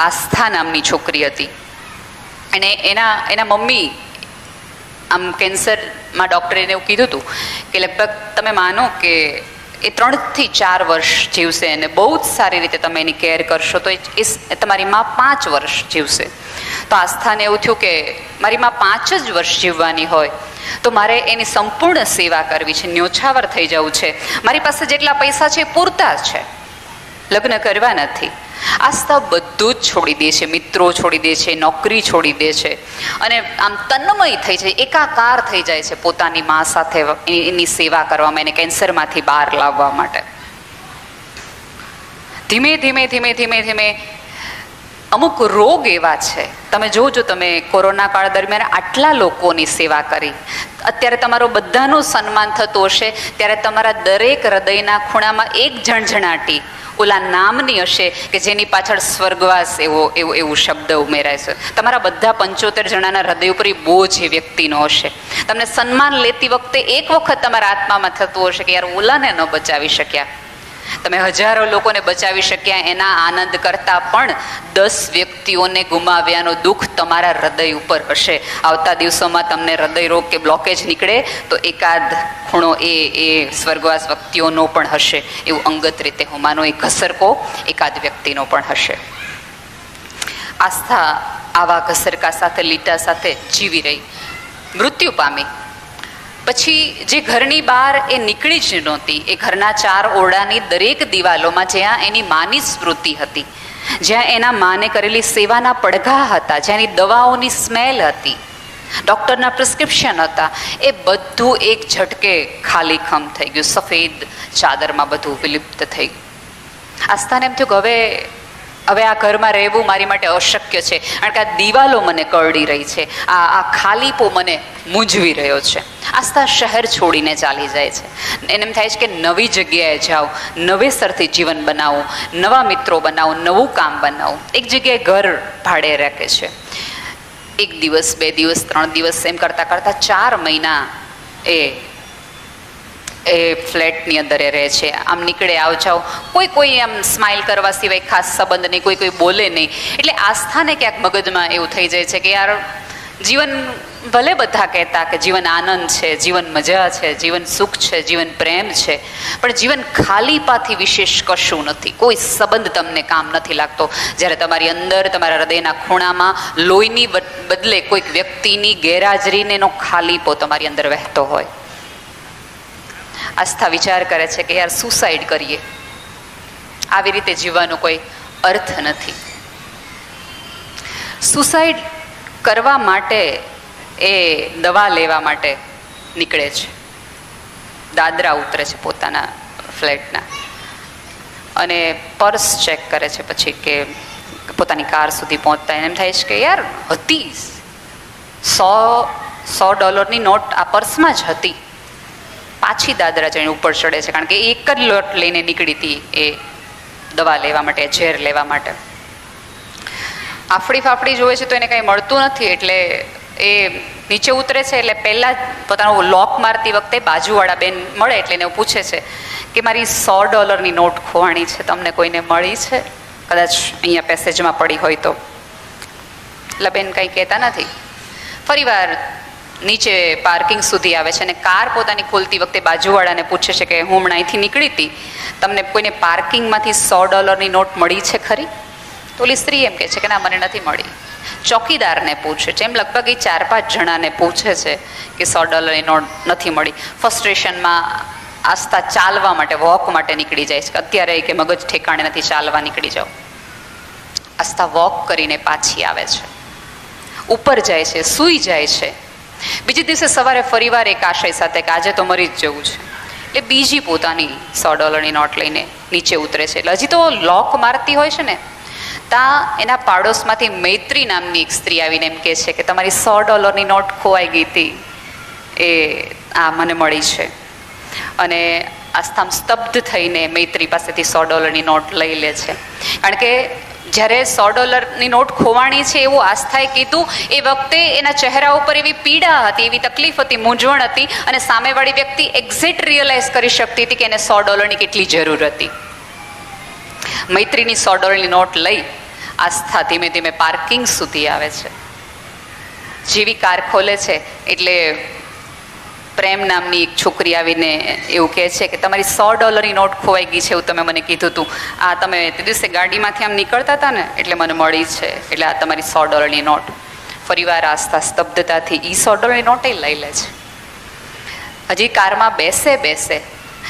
આસ્થા નામની છોકરી હતી, અને એના મમ્મી આમ કેન્સરમાં ડૉક્ટરે એને એવું કીધું હતું કે લગભગ તમે માનો કે એ 3 થી 4 વર્ષ જીવશે, અને બહુ જ સારી રીતે તમે એની કેર કરશો તો એ તમારી માં 5 વર્ષ જીવશે. તો આસ્થાને એવું થયું કે મારી માં 5 જ વર્ષ જીવવાની હોય તો મારે એની સંપૂર્ણ સેવા કરવી છે, ન્યોછાવર થઈ જવું છે. મારી પાસે જેટલા પૈસા છે એ પૂરતા છે, લગ્ન કરવા નથી. આસ્થા બધું જ છોડી દે છે, મિત્રો છોડી દે છે, નોકરી છોડી દે છે, અને આમ તન્મય થઈ જાય, એકાકાર થઈ જાય છે પોતાની મા સાથે એની સેવા કરવામાં, એને કેન્સરમાંથી બહાર લાવવા માટે. ધીમે ધીમે ધીમે ધીમે ધીમે અમુક રોગ એવા છે, તમે જોજો, તમે કોરોના કાળ દરમિયાન આટલા લોકોની સેવા કરી, અત્યારે તમારો બધાનું સન્માન થતું હશે, ત્યારે તમારા દરેક હૃદયના ખૂણામાં એક ઝણઝણાટી ઓલા નામની હશે કે જેની પાછળ સ્વર્ગવાસ એવું શબ્દ ઉમેરાય છે. તમારા બધા 75 જણાના હૃદય ઉપર બોજ એ વ્યક્તિનો હશે. તમને સન્માન લેતી વખતે એક વખત તમારા આત્મામાં થતું હશે કે યાર ઓલાને ન બચાવી શક્યા, તમે હજારો લોકોને બચાવી શક્યા એના આનંદ કરતાં પણ 10 વ્યક્તિઓને ગુમાવ્યાનો દુઃખ તમારા હૃદય ઉપર હશે. આવતા દિવસોમાં તમને હૃદય રોગ કે બ્લોકેજ નીકળે તો એકાદ ખૂણો એ સ્વર્ગવાસ વ્યક્તિઓનો પણ હશે, એવું અંગત રીતે હું માનો એ ઘસરકો એકાદ વ્યક્તિનો પણ હશે. આસ્થા આવા ઘસરકા સાથે, લીટા સાથે જીવી રહી, મૃત્યુ પામી. પછી જે ઘરની બહાર એ નીકળી જ નહોતી, એ ઘરના 4 ઓરડાની દરેક દિવાલોમાં જ્યાં એની માની સ્મૃતિ હતી, જ્યાં એના માને કરેલી સેવાના પડઘા હતા, જ્યાં એની દવાઓની સ્મેલ હતી, ડૉક્ટરના પ્રિસ્ક્રિપ્શન હતા, એ બધું એક ઝટકે ખાલીખમ થઈ ગયું, સફેદ ચાદરમાં બધું વિલુપ્ત થઈ ગયું. આસ્થાને એમ થયું કે હવે આ ઘરમાં રહેવું મારી માટે અશક્ય છે, કારણ કે આ દિવાલો મને કરડી રહી છે, આ ખાલીપો મને મૂંઝવી રહ્યો છે. આસ્થા શહેર છોડીને ચાલી જાય છે. એને એમ થાય છે કે નવી જગ્યાએ જાઓ, નવેસરથી જીવન બનાવો, નવા મિત્રો બનાવો, નવું કામ બનાવો. એક જગ્યાએ ઘર ભાડે રાખે છે. 1 દિવસ, 2 દિવસ, 3 દિવસ એમ કરતાં કરતાં 4 મહિના એ ફ્લેટની અંદર એ રહે છે. આમ નીકળે, આવ જાઓ, કોઈ આમ સ્માઇલ કરવા સિવાય ખાસ સંબંધ નહીં, કોઈ બોલે નહીં. એટલે આસ્થાને ક્યાંક મગજમાં એવું થઈ જાય છે કે યાર જીવન ભલે બધા કહેતા કે જીવન આનંદ છે, જીવન મજા છે, જીવન સુખ છે, જીવન પ્રેમ છે, પણ જીવન ખાલીપાથી વિશેષ કશું નથી. કોઈ સંબંધ તમને કામ નથી લાગતો જ્યારે તમારી અંદર, તમારા હૃદયના ખૂણામાં લોહીની બદલે કોઈક વ્યક્તિની ગેરહાજરીને એનો ખાલીપો તમારી અંદર વહેતો હોય. આસ્થા વિચાર કરે છે કે યાર સુસાઇડ કરીએ, આવી રીતે જીવવાનો કોઈ અર્થ નથી. સુસાઇડ કરવા માટે એ દવા લેવા માટે નીકળે છે, દાદરા ઉતરે છે પોતાના ફ્લેટના, અને પર્સ ચેક કરે છે. પછી કે પોતાની કાર સુધી પહોંચતા એને એમ થાય છે કે યાર હતી $100 નોટ આ પર્સમાં જ હતી. પાછી દાદરા જઈને ઉપર ચડે છે, કારણ કે એક જ લોટ લઈને નીકળી હતી એ દવા લેવા માટે, ઝેર લેવા માટે. આફડી ફાફડી જોવે છે તો એને કંઈ મળતું નથી, એટલે એ નીચે ઉતરે છે. એટલે પહેલાં પોતાનું લોક મારતી વખતે બાજુવાળા બેન મળે, એટલે એને પૂછે છે કે મારી $100 નોટ ખોવાણી છે, તમને કોઈને મળી છે? કદાચ અહીંયા પેસેજમાં પડી હોય તો. એટલે બેન કંઈ કહેતા નથી. ફરીવાર નીચે પાર્કિંગ સુધી આવે છે, અને કાર પોતાની ખોલતી વખતે બાજુવાળાને પૂછે છે કે હું હમણાં અહીંથી નીકળી હતી, તમને કોઈને પાર્કિંગમાંથી $100 નોટ મળી છે ખરી? તો ઓલી સ્ત્રી એમ કહે છે કે ના, મને નથી મળી. ચોકીદારને પૂછે છે, એમ લગભગ એ 4-5 જણાને પૂછે છે કે $100 નોટ નથી મળી. ફ્રસ્ટ્રેશનમાં આસ્થા ચાલવા માટે, વોક માટે નીકળી જાય છે. અત્યારે કે મગજ ઠેકાણે નથી, ચાલવા નીકળી જાઓ. આસ્થા વોક કરીને પાછી આવે છે, ઉપર જાય છે, સૂઈ જાય છે. બીજે દિવસે સવારે ફરીવાર એક આશય સાથે કે આજે તો મરી જ જવું છે, એટલે બીજી પોતાની $100 નોટ લઈને નીચે ઉતરે છે. એટલે હજી તો લોક મારતી હોય છે ને, ત્યાં એના પાડોશમાંથી મૈત્રી નામની એક સ્ત્રી આવીને એમ કહે છે કે તમારી $100 નોટ ખોવાઈ ગઈ હતી, એ આ મને મળી છે. અને આસ્થા સ્તબ્ધ થઈને મૈત્રી પાસેથી $100 નોટ લઈ લે છે. કારણ કે જ્યારે $100 નોટ ખોવાણી છે એવું આસ્થાએ કીધું એ વખતે એના ચહેરા ઉપર એવી પીડા હતી, એવી તકલીફ હતી, મૂંઝવણ હતી, અને સામેવાળી વ્યક્તિ એક્ઝેક્ટ રિયલાઇઝ કરી શકતી હતી કે એને $100 કેટલી જરૂર હતી. મૈત્રીની $100 નોટ લઈ આસ્થા ધીમે ધીમે પાર્કિંગ સુધી આવે છે. જેવી કાર ખોલે છે એટલે પ્રેમ નામની એક છોકરી આવીને એવું કહે છે કે તમારી $100 નોટ ખોવાઈ ગઈ છે, એવું તમે મને કીધું હતું. આ તમે તે દિવસે ગાડીમાંથી આમ નીકળતા હતા ને એટલે મને મળી છે, એટલે આ તમારી $100 નોટ. ફરીવાર આસ્થા સ્તબ્ધતાથી $100 નોટ લઈ લે છે. હજી કારમાં બેસે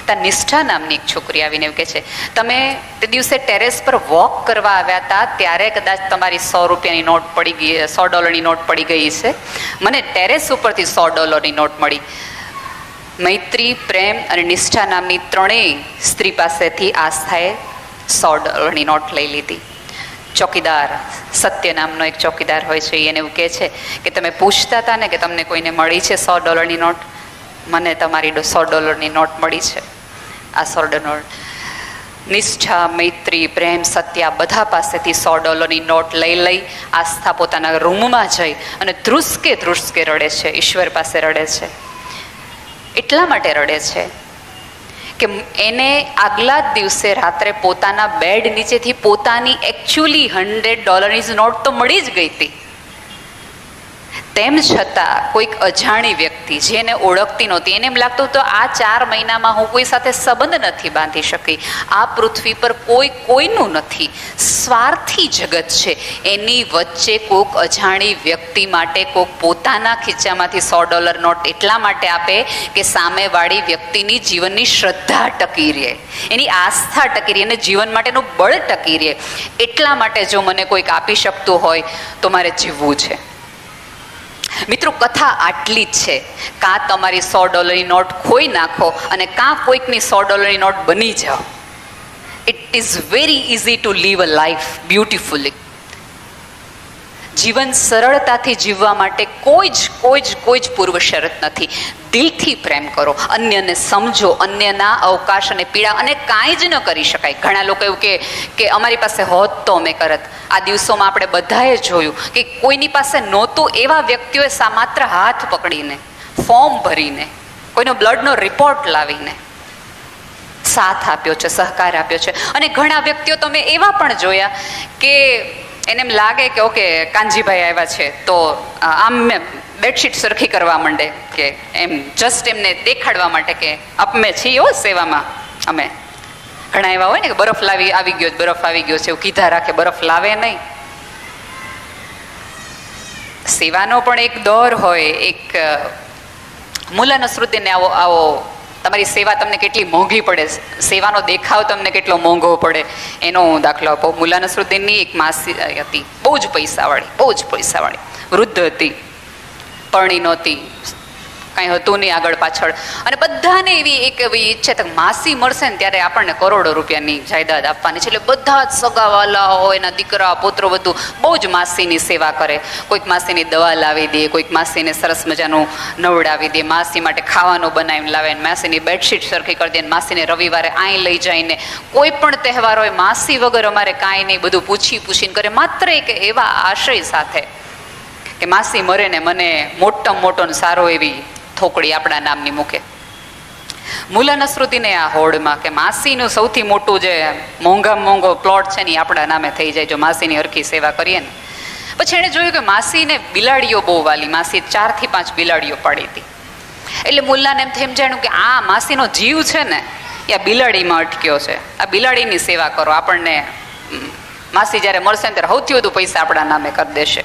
ત્યાં નિષ્ઠા નામની એક છોકરી આવીને એવું કહે છે, તમે તે દિવસે ટેરેસ પર વોક કરવા આવ્યા હતા ત્યારે કદાચ તમારી $100 નોટ પડી ગઈ, $100 નોટ પડી ગઈ છે. મને ટેરેસ ઉપરથી $100 નોટ મળી. મૈત્રી, પ્રેમ અને નિષ્ઠા નામની ત્રણેય સ્ત્રી પાસેથી આસ્થાએ $100 નોટ લઈ લીધી. ચોકીદાર, સત્ય નામનો એક ચોકીદાર હોય છે, એને એવું કહે છે કે તમે પૂછતા હતા ને કે તમને કોઈને મળી છે $100 નોટ, મને તમારી $100 નોટ મળી છે. આ $100 નોટ નિષ્ઠા, મૈત્રી, પ્રેમ, સત્ય બધા પાસેથી $100 નોટ લઈ આસ્થા પોતાના રૂમમાં જઈ અને ધ્રુસકે રડે છે, ઈશ્વર પાસે રડે છે. એટલા માટે રડે છે કે એને આગલા જ દિવસે રાત્રે પોતાના બેડ નીચેથી પોતાની એકચ્યુઅલી $100 નોટ તો મળી જ ગઈ હતી. તેમ છતાં કોઈક અજાણી વ્યક્તિ જેને ઓળખતી નહોતી, એને એમ લાગતું તો આ 4 મહિનામાં હું કોઈ સાથે સંબંધ નથી બાંધી શકી, આ પૃથ્વી પર કોઈનું નથી, સ્વાર્થી જગત છે. એની વચ્ચે કોઈક અજાણી વ્યક્તિ માટે કોઈક પોતાના ખીચામાંથી $100 નોટ એટલા માટે આપે કે સામેવાળી વ્યક્તિની જીવનની શ્રદ્ધા ટકી રહે, એની આસ્થા ટકી રહે, એને જીવન માટેનું બળ ટકી રહે. એટલા માટે જો મને કોઈક આપી શકતું હોય તો મારે જીવવું છે. મિત્રો, કથા આટલી જ છે. કાં તમારી $100 નોટ ખોઈ નાખો અને કાં કોઈકની $100 નોટ બની જાઓ. It is very easy to live a life beautifully. જીવન સરળતાથી જીવવા માટે કોઈ જ પૂર્વ શરત નથી. દિલથી પ્રેમ કરો, અન્યને સમજો, અન્યના અવકાશ અને પીડા, અને કાંઈ જ ન કરી શકાય. ઘણા લોકો એવું કે અમારી પાસે હોત તો અમે કરત. આ દિવસોમાં આપણે બધાએ જોયું કે કોઈની પાસે નહોતું એવા વ્યક્તિઓએ માત્ર હાથ પકડીને, ફોર્મ ભરીને, કોઈનો બ્લડનો રિપોર્ટ લાવીને સાથ આપ્યો છે, સહકાર આપ્યો છે. અને ઘણા વ્યક્તિઓ તમે એવા પણ જોયા કે એને એમ લાગે કે ઓકે કાનજીભાઈ આવ્યા છે તો આમ બેડશીટ સરખી કરવા માંડે, કે એમ જસ્ટ એમને દેખાડવા માટે કે અમે છીએ સેવામાં. અમે ઘણા એવા હોય ને કે બરફ આવી ગયો છે એવું કીધા રાખે, બરફ લાવે નહીં. સેવાનો પણ એક દોર હોય. એક મુલ્લા નસરુદ્દીનને આવો તમારી સેવા તમને કેટલી મોંઘી પડે, સેવાનો દેખાવ તમને કેટલો મોંઘો પડે એનો હું દાખલો આપો. મુલ્લા નસરુદ્દીનની એક માસી હતી, બહુ જ પૈસાવાળી વૃદ્ધ હતી, પરણી નહોતી, કાંઈ હતું નહીં આગળ પાછળ, અને બધાને એવી ઈચ્છા કે માસી મળશે ને ત્યારે આપણને કરોડો રૂપિયાની જાયદાદ આપવાની છે. એટલે બધા જ સગાવાલાઓ, એના દીકરા, પુત્રો બધું બહુ જ માસીની સેવા કરે. કોઈક માસીની દવા લાવી દે, કોઈક માસીને સરસ મજાનું નવડાવી દે, માસી માટે ખાવાનું બનાવીને લાવે, માસીની બેડશીટ સરખી કરી દે, માસીને રવિવારે અહીં લઈ જઈને કોઈ પણ તહેવાર હોય માસી વગર અમારે કાંઈ નહીં, બધું પૂછીને કરે, માત્ર એક એવા આશય સાથે કે માસી મરે ને મને મોટો ને સારો એવી થોકડી આપણા નામની મૂકે. મુલ્લા નસરુદ્દીને આ હોડમાં કે માસીનું સૌથી મોટું જે મોંઘો પ્લોટ છે ને આપણા નામે થઈ જાય જો માસીની હરખી સેવા કરીએ ને. પછી એણે જોયું કે માસીને બિલાડીઓ બહુ વાલી, માસી 4 થી 5 બિલાડીઓ પાડી હતી. એટલે મુલ્લાને એમ જાણ્યું કે આ માસીનો જીવ છે ને એ આ બિલાડીમાં અટક્યો છે, આ બિલાડીની સેવા કરો, આપણને માસી જ્યારે મળશે ને ત્યારે સૌથી વધુ પૈસા આપણા નામે કરી દેશે.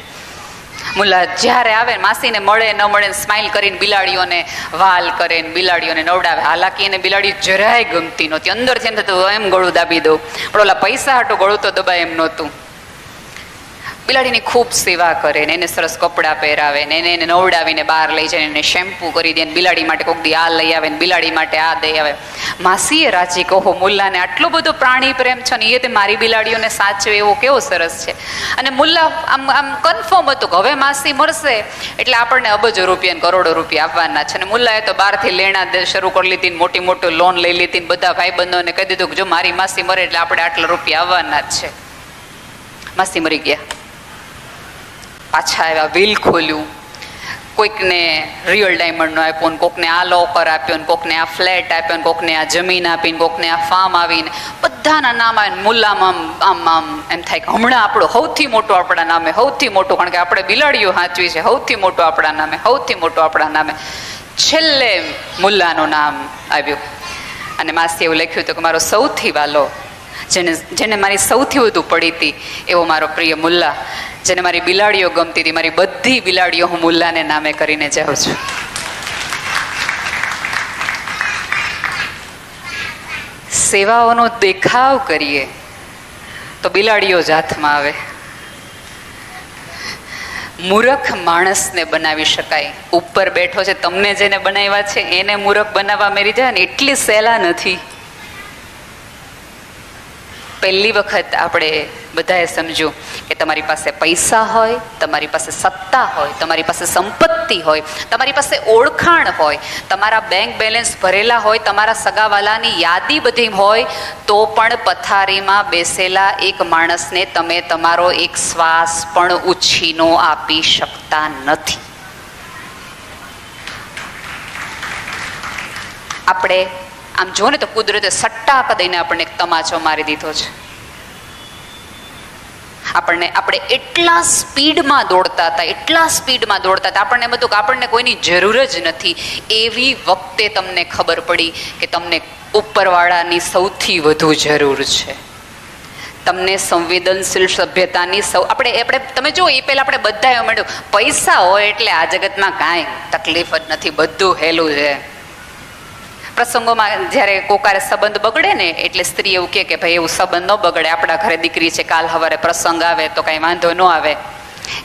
મુલ્લા જ્યારે આવે માસીને મળે ન મળે સ્માઇલ કરીને બિલાડીઓને વાલ કરે ને બિલાડીઓને નવડાવે. હાલાકી એને બિલાડી જરાય ગમતી નહોતી, અંદરથી એમ થતું એમ ગળું દાબી દઉં, પણ ઓલા પૈસા હાટું ગળું તો દબાય એમ નહોતું. બિલાડીની ખૂબ સેવા કરે ને એને સરસ કપડાં પહેરાવે ને એને નવડાવીને બહાર લઈ જાય, એને શેમ્પૂ કરી દે, બિલાડી માટે કોઈક દી આ લઈ આવે ને બિલાડી માટે આ દઈ આવે. માસીએ રાજી કહો મુલ્લાને આટલો બધો પ્રાણી પ્રેમ છે ને એ તે મારી બિલાડીઓને સાચવે એવો કેવો સરસ છે. અને મુલ્લા આમ કન્ફર્મ હતું કે હવે માસી મળશે એટલે આપણને અબજો રૂપિયા કરોડો રૂપિયા આપવાના છે. અને મુલ્લાએ તો બહારથી લેણા શરૂ કરી લીધી, મોટી લોન લઈ લીધી, બધા ભાઈબંધોને કહી દીધું કે જો મારી માસી મરે એટલે આપણે આટલા રૂપિયા આવવાના જ છે. માસી મરી ગયા, પાછા આવ્યા, વ્હીલ ખોલ્યું, કોઈકને રિયલ ડાયમંડનો આપ્યો ને કોકને આ લોકર આપ્યો ને કોકને આ ફ્લેટ આપ્યો ને કોકને આ જમીન આપીને કોકને આ ફાર્મ આવીને બધાના નામ આવીને મુલ્લામાં આમ એમ થાય કે હમણાં આપણું સૌથી મોટું આપણા નામે, સૌથી મોટું, કારણ કે આપણે બિલાડીઓ સાચવી છે, સૌથી મોટું આપણા નામે, સૌથી મોટું આપણા નામે. છેલ્લે મુલ્લાનું નામ આવ્યું અને માસી એવું લખ્યું હતું કે મારો સૌથી વાલો, જેને મારી સૌથી વધુ પડી હતી એવો મારો પ્રિય મુલ્લા, જેને મારી બિલાડીઓ ગમતી હતી, મારી બધી બિલાડીઓ હું મુલ્લાને નામે કરીને જાઉં છું. સેવાઓનો દેખાવ કરીએ તો બિલાડીઓ જ હાથમાં આવે. મૂરખ માણસને બનાવી શકાય. ઉપર બેઠો છે તમને જેને બનાવ્યા છે એને મૂરખ બનાવવા મેરી જાય ને એટલી સહેલા નથી. પહેલી વખત આપણે બધાએ સમજ્યું કે તમારી પાસે પૈસા હોય, તમારી પાસે સત્તા હોય, તમારી પાસે સંપત્તિ હોય, તમારી પાસે ઓળખાણ હોય, તમારા બેંક બેલેન્સ ભરેલા હોય, તમારા સગાવાલાની યાદી બધી હોય, તો પણ પથારીમાં બેસેલા એક માણસને તમે તમારો એક શ્વાસ પણ ઉછીનો આપી શકતા નથી. આપણે આમ જો ને તો કુદરતે સટ્ટાક દઈને આપણને એક તમાચો મારી દીધો છે. આપણે એટલા સ્પીડમાં દોડતા હતા, એટલા સ્પીડમાં દોડતા હતા, આપણને બધું કે આપણને કોઈની જરૂર જ નથી. એવી વખતે તમને ખબર પડી કે તમને ઉપરવાળાની સૌથી વધુ જરૂર છે. તમને સંવેદનશીલ સભ્યતાની આપણે તમે જો એ પહેલાં આપણે બધાએ મળ્યું પૈસા હોય એટલે આ જગતમાં કાંઈ તકલીફ જ નથી, બધું હેલું છે. પ્રસંગોમાં જ્યારે કોકારે સંબંધ બગડે ને એટલે સ્ત્રી એવું કહે કે ભાઈ એવું સંબંધ ન બગડે, આપણા ઘરે દીકરી છે, કાલ સવારે પ્રસંગ આવે તો કાંઈ વાંધો ન આવે.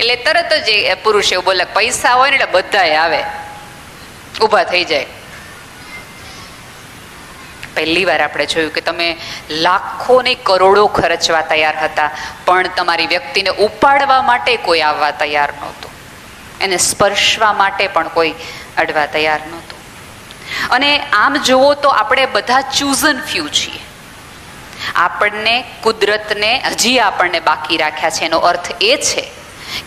એટલે તરત જ એ પુરુષ એવું બોલે પૈસા હોય ને એટલે બધાએ આવે, ઊભા થઈ જાય. પહેલી વાર આપણે જોયું કે તમે લાખો ને કરોડો ખર્ચવા તૈયાર હતા, પણ તમારી વ્યક્તિને ઉપાડવા માટે કોઈ આવવા તૈયાર નહોતું, એને સ્પર્શવા માટે પણ કોઈ અડવા તૈયાર નહોતું. અને આમ જુઓ તો આપણે બધા ચૂઝન ફ્યુ છીએ. આપણને કુદરતને હજી આપણને બાકી રાખ્યા છે. એનો અર્થ એ છે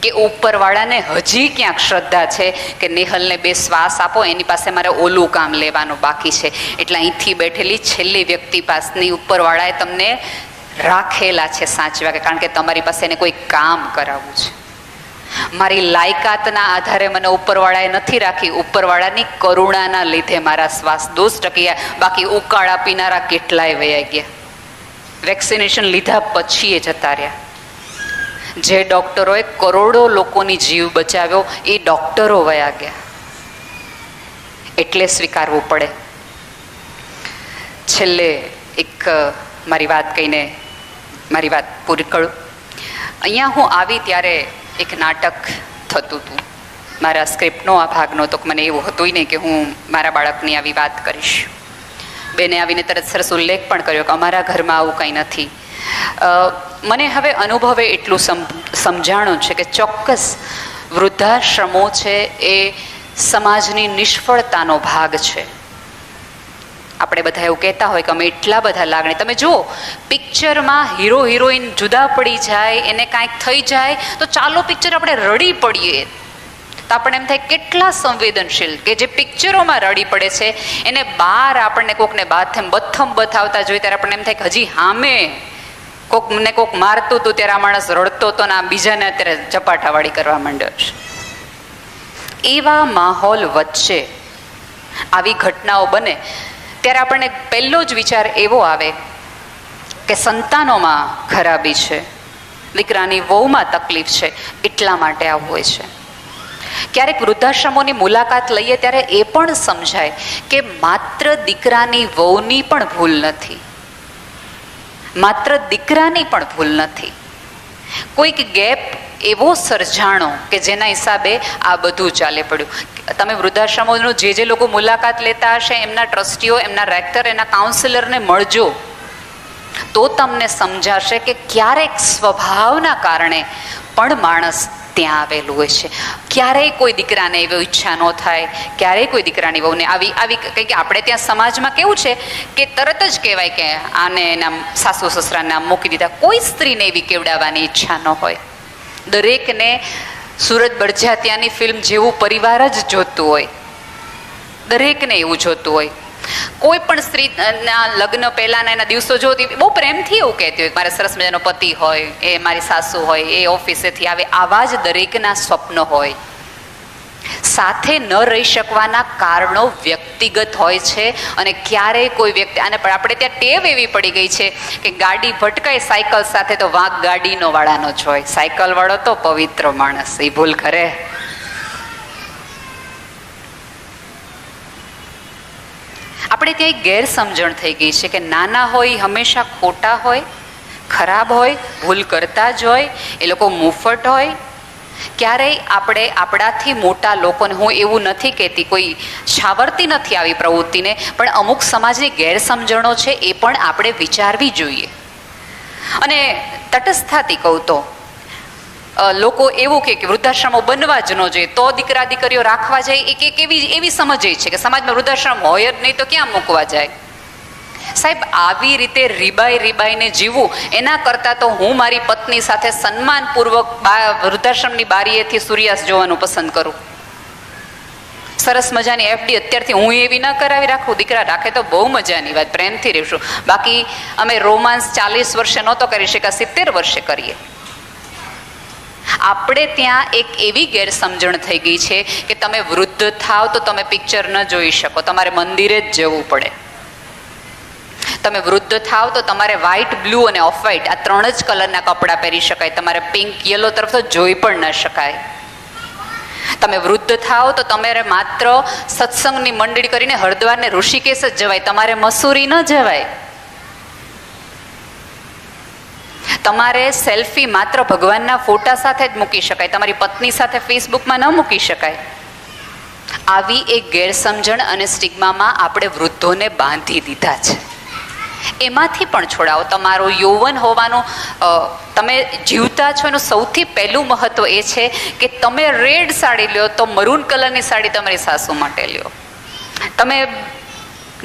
કે ઉપરવાળાને હજી ક્યાંક શ્રદ્ધા છે કે નેહલને 2 શ્વાસ આપો, એની પાસે મારે ઓલું કામ લેવાનું બાકી છે. એટલે અહીંથી બેઠેલી છેલ્લી વ્યક્તિ પાસની ઉપરવાળાએ તમને રાખેલા છે સાચવા, કારણ કે તમારી પાસે એને કોઈ કામ કરાવવું છે. મારી લાયકાતના આધારે મને ઉપરવાળાએ નથી રાખી, ઉપરવાળાની કરુણાના લીધે મારા શ્વાસ 2 ટક્યા, બાકી ઉકાળા પીનારા કેટલાય વયા ગયા, વેક્સિનેશન લીધા પછી એ જતા રહ્યા. જે ડૉક્ટરોએ કરોડો લોકોની જીવ બચાવ્યો એ ડૉક્ટરો વયા ગયા. એટલે સ્વીકારવું પડે. છેલ્લે એક મારી વાત કહીને મારી વાત પૂરી કરું. અહીંયા હું આવી ત્યારે એક નાટક થતું હતું. મારા સ્ક્રિપ્ટનો આ ભાગ નહોતો, મને એવું હતું નહીં કે હું મારા બાળકની આવી વાત કરીશ. બેને આવીને તરત સરસ ઉલ્લેખ પણ કર્યો કે અમારા ઘરમાં આવું કંઈ નથી. મને હવે અનુભવે એટલું સમજાણું છે કે ચોક્કસ વૃદ્ધાશ્રમો છે એ સમાજની નિષ્ફળતાનો ભાગ છે. આપણે બધા એવું કહેતા હોય કે અમે એટલા બધા લાગણી, તમે જુઓ પિક્ચરમાં હીરો હિરોઈન જુદા પડી જાય, એને કાંઈક થઈ જાય તો ચાલો પિક્ચર આપણે રડી પડીએ. તો આપણને એમ થાય કેટલા સંવેદનશીલ કે જે પિક્ચરોમાં રડી પડે છે એને બહાર આપણને કોકને બથમ બતાવતા જોઈએ ત્યારે આપણને એમ થાય કે હજી સામે કોકને કોક મારતું હતું ત્યારે આ માણસ રડતો હતો ને આ બીજાને અત્યારે ઝપાટાવાળી કરવા માંડ્યો છે. એવા માહોલ વચ્ચે આવી ઘટનાઓ બને ત્યારે આપણને પહેલો જ વિચાર એવો આવે કે સંતાનોમાં ખરાબી છે, દીકરાની વહુમાં તકલીફ છે, એટલા માટે આવું હોય છે. ક્યારેક વૃદ્ધાશ્રમોની મુલાકાત લઈએ ત્યારે એ પણ સમજાય કે માત્ર દીકરાની વહુની પણ ભૂલ નથી, માત્ર દીકરાની પણ ભૂલ નથી. કોઈક ગેપ એવો સર્જાણો કે જેના હિસાબે આ બધું ચાલે પડ્યું. તમે વૃદ્ધાશ્રમોનું જે લોકો મુલાકાત લેતા હશે એમના ટ્રસ્ટીઓ, એમના રેક્ટર, એના કાઉન્સિલરને મળજો તો તમને સમજાશે કે ક્યારેક સ્વભાવના કારણે પણ માણસ ત્યાં આવેલું હોય છે. ક્યારેય કોઈ દીકરાને એવી ઈચ્છા ન થાય, ક્યારેય કોઈ દીકરાની વહુને આવી કંઈક આપણે ત્યાં સમાજમાં કેવું છે કે તરત જ કહેવાય કે આને એના સાસુ સસરાને નામ મૂકી દીધા. કોઈ સ્ત્રીને એવી કેવડાવવાની ઈચ્છા ન હોય. દરેકને સુરત બરજાતિયાની ફિલ્મ જેવું પરિવાર જ જોતું હોય, દરેકને એવું જોતું હોય. કોઈ પણ સ્ત્રીના લગ્ન પહેલાના એના દિવસો જોતી બહુ પ્રેમથી એવું કહેતી હોય, મારે સરસ મજાનો પતિ હોય, એ મારી સાસુ હોય, એ ઓફિસેથી આવે, આવા જ દરેકના સ્વપ્ન હોય. સાથે ન રહી શકવાના કારણો વ્યક્તિગત હોય છે. અને ક્યારેય કોઈ વ્યક્તિ આને પણ આપણે ત્યાં ટેવ એવી પડી ગઈ છે કે ગાડી ભટકાય સાયકલ સાથે તો વાંક ગાડીનો વાળાનો જ હોય. સાયકલ વાળો તો પવિત્ર માણસ, એ ભૂલ કરે. આપણે ત્યાં એક ગેરસમજણ થઈ ગઈ છે કે નાના હોય હંમેશા ખોટા હોય, ખરાબ હોય, ભૂલ કરતા જ હોય, એ લોકો મુફ્ફટ હોય. ક્યારેય આપણે આપણાથી મોટા લોકોને, હું એવું નથી કહેતી, કોઈ છાવરતી નથી આવી પ્રવૃત્તિને, પણ અમુક સમાજની ગેરસમજણો છે એ પણ આપણે વિચારવી જોઈએ. અને તટસ્થતાથી કહું તો લોકો એવું કે વૃદ્ધાશ્રમો બનવા જ ન જોઈએ, તો દીકરા દીકરીઓ રાખવા જાય, એક એવી સમજ છે કે સમાજમાં વૃદ્ધાશ્રમ હોય જ નહીં તો ક્યાં મૂકવા જાય. સાહેબ, આવી રીતે રીબાઈને જીવવું એના કરતાં તો હું મારી પત્ની સાથે સન્માનપૂર્વક વૃદ્ધાશ્રમની બારીએથી સૂર્યાસ્ત જોવાનું પસંદ કરું. સરસ મજાની એફડી અત્યારથી હું એવી ન કરાવી રાખું, દીકરા રાખે તો બહુ મજાની વાત, પ્રેમથી રહેશું. બાકી અમે રોમાન્સ 40 વર્ષે નહોતો કરી શક્યા, 70 વર્ષે કરીએ. આપણે ત્યાં એક એવી ગેરસમજણ થઈ ગઈ છે કે તમે વૃદ્ધ થાવ તો તમે પિક્ચર ન જોઈ શકો, તમારે મંદિરે જ જવું પડે. તમે વૃદ્ધ થાવ તો તમારે વ્હાઇટ, બ્લુ અને ઓફ વ્હાઇટ આ 3 જ કલરના કપડાં પહેરી શકાય, તમારે પિંક, યલો તરફ તો જોઈ પણ ન શકાય. તમે વૃદ્ધ થાવ તો તમારે માત્ર સત્સંગની મંડળી કરીને હરિદ્વાર ને ઋષિકેશ જ જવાય, તમારે મસૂરી ન જવાય. તમારે સેલ્ફી માત્ર ભગવાનના ફોટા સાથે જ મૂકી શકાય, તમારી પત્ની સાથે ફેસબુકમાં ન મૂકી શકાય. આવી એક ગેરસમજણ અને સ્ટિગ્મામાં આપણે વૃદ્ધોને બાંધી દીધા છે. એમાંથી પણ છોડાવો. તમારું યૌવન હોવાનું, તમે જીવતા છો એનું સૌથી પહેલું મહત્વ એ છે કે તમે રેડ સાડી લ્યો તો મરૂન કલરની સાડી તમારી સાસુ માટે લ્યો, તમે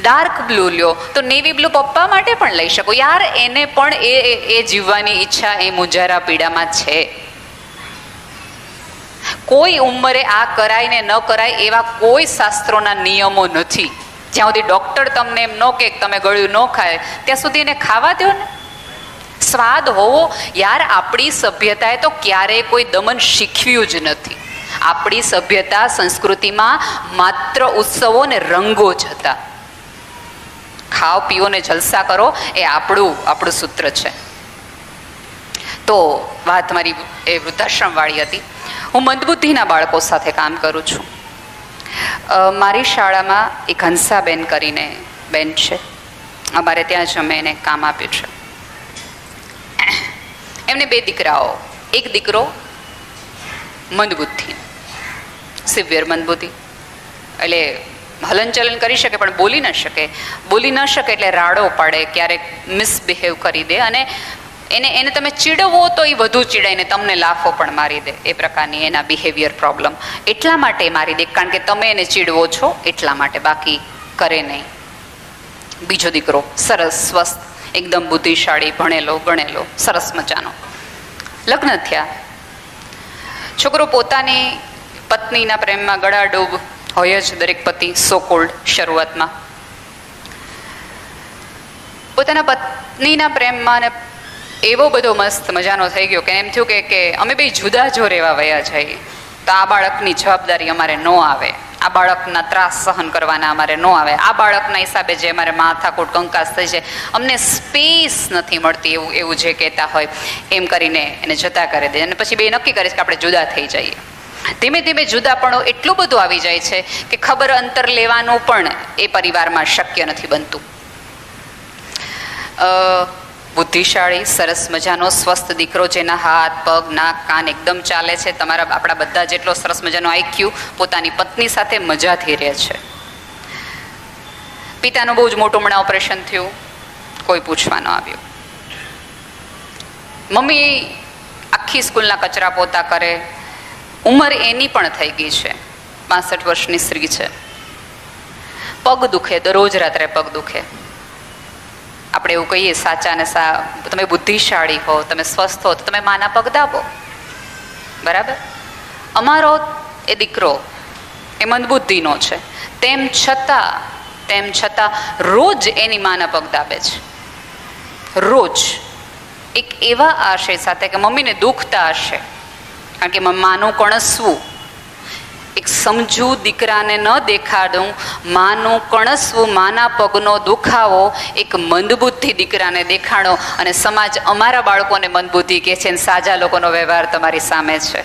ડાર્ક બ્લુ લ્યો તો નેવી બ્લુ પપ્પા માટે પણ લઈ શકો. યાર, એને પણ એ જીવવાની ઈચ્છા એ મુંજારા પીડામાં છે. કોઈ ઉંમરે આ કરાય ને ન કરાય એવા કોઈ શાસ્ત્રોના નિયમો નથી. જ્યાં સુધી ડૉક્ટર તમને એમ ન કે તમે ગળ્યું ન ખાય ત્યાં સુધી એને ખાવા દો ને. સ્વાદ હોવો. યાર, આપણી સભ્યતાએ તો ક્યારેય કોઈ દમન શીખવ્યું જ નથી. આપણી સભ્યતા સંસ્કૃતિમાં માત્ર ઉત્સવો ને રંગો જ હતા. ખાઓ પીઓ ને જલસા કરો એ આપણું સૂત્ર છે. તો વાત મારી એ વૃદ્ધાશ્રમવાળી હતી. હું મંદબુદ્ધિના બાળકો સાથે કામ કરું છું. મારી શાળામાં એક હંસાબેન કરીને બેન છે, અમારે ત્યાં જ અમે એને કામ આપ્યું છે. એમને 2 દીકરાઓ. એક દીકરો મંદબુદ્ધિ, સિવિયર મંદબુદ્ધિ, એટલે હલનચલન કરી શકે પણ બોલી ન શકે. બોલી ન શકે એટલે રાડો પાડે, ક્યારેક મિસબિહેવ કરી દે, અને એને તમે ચીડવો તો એ વધુ ચીડાઈને તમને લાફો પણ મારી દે. એ પ્રકારની એના બિહેવિયર પ્રોબ્લેમ. એટલા માટે મારી દે કારણ કે તમે એને ચીડવો છો એટલા માટે, બાકી કરે નહીં. બીજો દીકરો સરસ, સ્વસ્થ, એકદમ બુદ્ધિશાળી, ભણેલો ગણેલો, સરસ મજાનો. લગ્ન થયા. છોકરો પોતાની પત્નીના પ્રેમમાં ગળાડૂબ હોય જ, દરેક પતિ સો કોલ્ડ શરૂઆતમાં. પોતાના પત્નીના પ્રેમમાં ને એવો બધો મસ્ત મજાનો થઈ ગયો કે એમ થયું કે અમે બે જુદા જો રહેવા વયા જઈએ તો આ બાળકની જવાબદારી અમારે ન આવે, આ બાળકના ત્રાસ સહન કરવાના અમારે ન આવે, આ બાળકના હિસાબે જે અમારે માથાકૂટ કંકાસ થઈ છે, અમને સ્પેસ નથી મળતી, એવું જે કહેતા હોય એમ કરીને એને જતા કરી દે. અને પછી બે નક્કી કરે છે કે આપણે જુદા થઈ જઈએ. ધીમે ધીમે જુદાપણું એટલું બધું આવી જાય છે કે ખબર અંતર લેવાનું પણ એ પરિવારમાં શક્ય નથી બનતું. બુદ્ધિશાળી, સરસ મજાનો સ્વસ્થ દીકરો, જેના હાથ પગ નાક કાન એકદમ ચાલે છે, આપણા બધા જેટલો સરસ મજાનો આઈક્યુ, પોતાની પત્ની સાથે મજાથી રહે છે. પિતાનું બહુ જ મોટું હમણાં ઓપરેશન થયું, કોઈ પૂછવા ન આવ્યું. મમ્મી આખી સ્કૂલના કચરા પોતા કરે, ઉંમર એની પણ થઈ ગઈ છે, 65 વર્ષની સ્ત્રી છે. પગ દુખે, દરરોજ રાત્રે પગ દુખે. આપણે એવું કહીએ સાચા ને તમે બુદ્ધિશાળી હો, તમે સ્વસ્થ હો તો તમે માના પગ દાબો, બરાબર? અમારો એ દીકરો એ મંદબુદ્ધિનો છે, તેમ છતાં રોજ એની માના પગ દાબે છે. રોજ એક એવા આશય સાથે કે મમ્મીને દુખતા હશે, કારણ કે માનું કણસવું, એક સમજુ દીકરાને ન દેખાડું, માનું કણસવું, માના પગનો દુખાવો એક મંદબુદ્ધિ દીકરાને દેખાડો, અને સમાજ અમારા બાળકોને મંદબુદ્ધિ કહે છે, અને સાજા લોકોનો વ્યવહાર તમારી સામે છે.